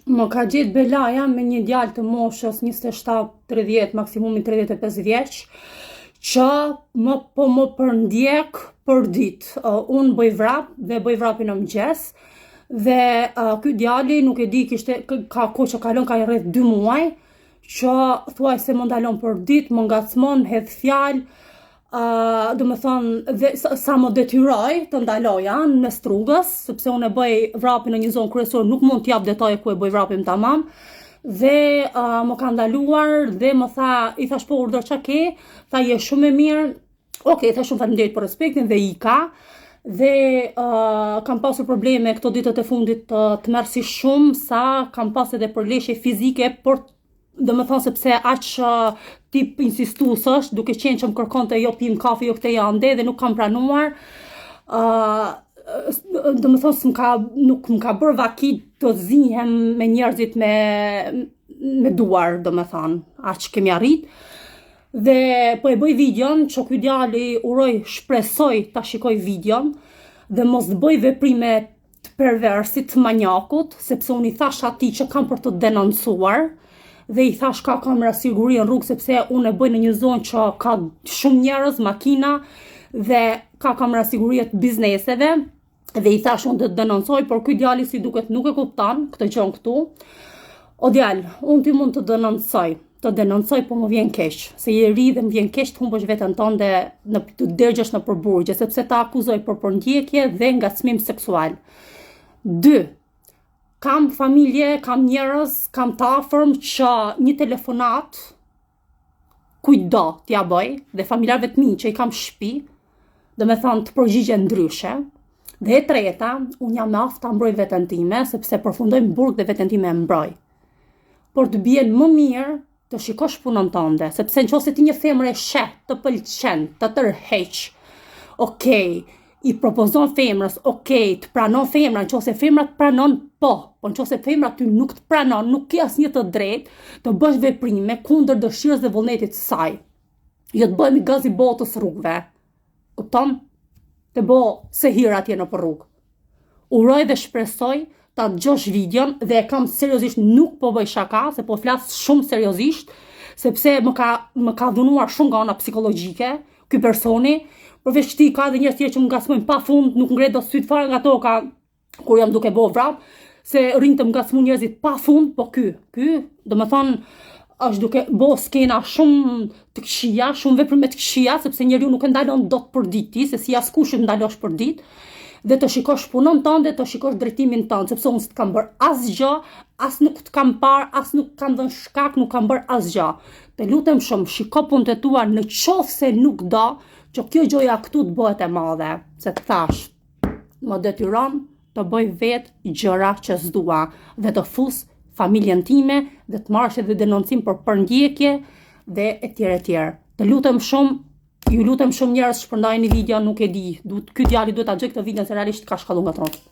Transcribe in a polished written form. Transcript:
Më ka gjetë belaja me një djalë të moshës 27-30, maksimumi 35 vjeç, që më përndjek për ditë. Unë bëj vrap dhe bëj vrapin në mëngjes, dhe ky djali nuk e di, ka kohë që kalon, ka rreth 2 muaj, që thuaj se më ndalon për ditë, më ngacmon, hedh fjalë, do me thonë, sa më detyroj të ndaloja në mes rrugës, sepse unë e bëj vrapin në një zonë kryesore, nuk mund t'jap detaje ku e bëj vrapin tamam, dhe më ka ndaluar dhe më tha, i thash po urdhër ç'a ke, tha je shumë e mirë, okej, thash shumë faleminderit për respektin dhe ika, dhe kam pasur probleme këto ditët e fundit të mersi shumë, sa kam pas edhe përleshje fizike, por do me thonë sepse aq tip insistues është, duke qenë që më kërkonte jo pim kafe, jo këte ande, dhe nuk kam pranuar, do me thonë nuk më ka bërë vakit të zihem me njerëzit me duar, do me thonë, aq kemi arrit. Dhe po e bëj videon, që ky djali uroj shpresoj ta shikoj videon, dhe mos bëj veprime të perversit, të manjakut, sepse unë i thash atij që kam për të denoncuar, dhe i thash ka kamera siguri në rrugë, sepse unë e bëj në një zonë që ka shumë njerëz, makina, dhe ka kamera siguri të bizneseve, dhe i thash unë të denoncoj, por ky djali si duket nuk e kupton këtë gjën këtu. O djal, unë ti mund të denoncoj, po më vjen keq, se je ri dhe më vjen keq të humbësh veten tënde, të dërgjesh në përburgje, sepse ta akuzoj për përndjekje dhe ngacmim seksual. 2. Kam familje, kam njerëz, kam të afërm që një telefonat kujtdo t'ja bëj, dhe familjarëve të mi që i kam shtëpi, do me thonë të përgjigjen ndryshe. Dhe e treta, unë jam me aftë ta mbroj veten time, sepse përfundoj në burg dhe veten time e mbroj. Por të bien më mirë të shikosh punën tënde, sepse nëse ti një femër e shet, të pëlqen, të tërheq, okej, i propozon femrës, okej, të pranon femra, nëse femra të pranon, po nëse femra ty nuk të pranon, nuk ke asnjë të drejtë të bësh veprime kundër dëshirës dhe vullnetit të saj. Jo të bëhemi gazi botës rrugëve. Kupton? Të bo se hir atje në rrugë. Uroj dhe shpresoj ta dëgjosh videon, dhe e kam seriozisht, nuk po bëj shaka, se po flas shumë seriozisht, sepse më ka dhunuar shumë nga ana psikologjike ky personi. Përveç këtij ka edhe njerëz tjerë që më ngacmojnë pafund, nuk ngre dot syt fare nga toka kur jam duke bëu vrap, se rrin të më ngacmojnë njerëzit pafund, po ky, do me thonë, është duke bëu skena shumë të këqija, shumë veprime të këqija, sepse njeriu nuk e ndalon dot për ditë, se si askush të ndalosh për ditë, dhe të shikosh punën tënde, të shikosh drejtimin tënd, sepse unë s'të kam bërë asgjë, as nuk të kam parë, as nuk kam dhënë shkak, nuk kam bërë asgjë. Të lutem shumë, shiko punët e tua, në qoftë se nuk do që kjo gjoja këtu të bëhet e madhe, se të thash, më detyron të bëj vetë gjëra që s'dua, dhe të fus familjen time, dhe të marrësh edhe denoncim për përndjekje, dhe etj. Të lutem shumë, ju lutem shumë njerëz, shpërndajeni video, nuk e di, ky djali duhet ta gjej këtë video, se realisht ka shkallun nga troti.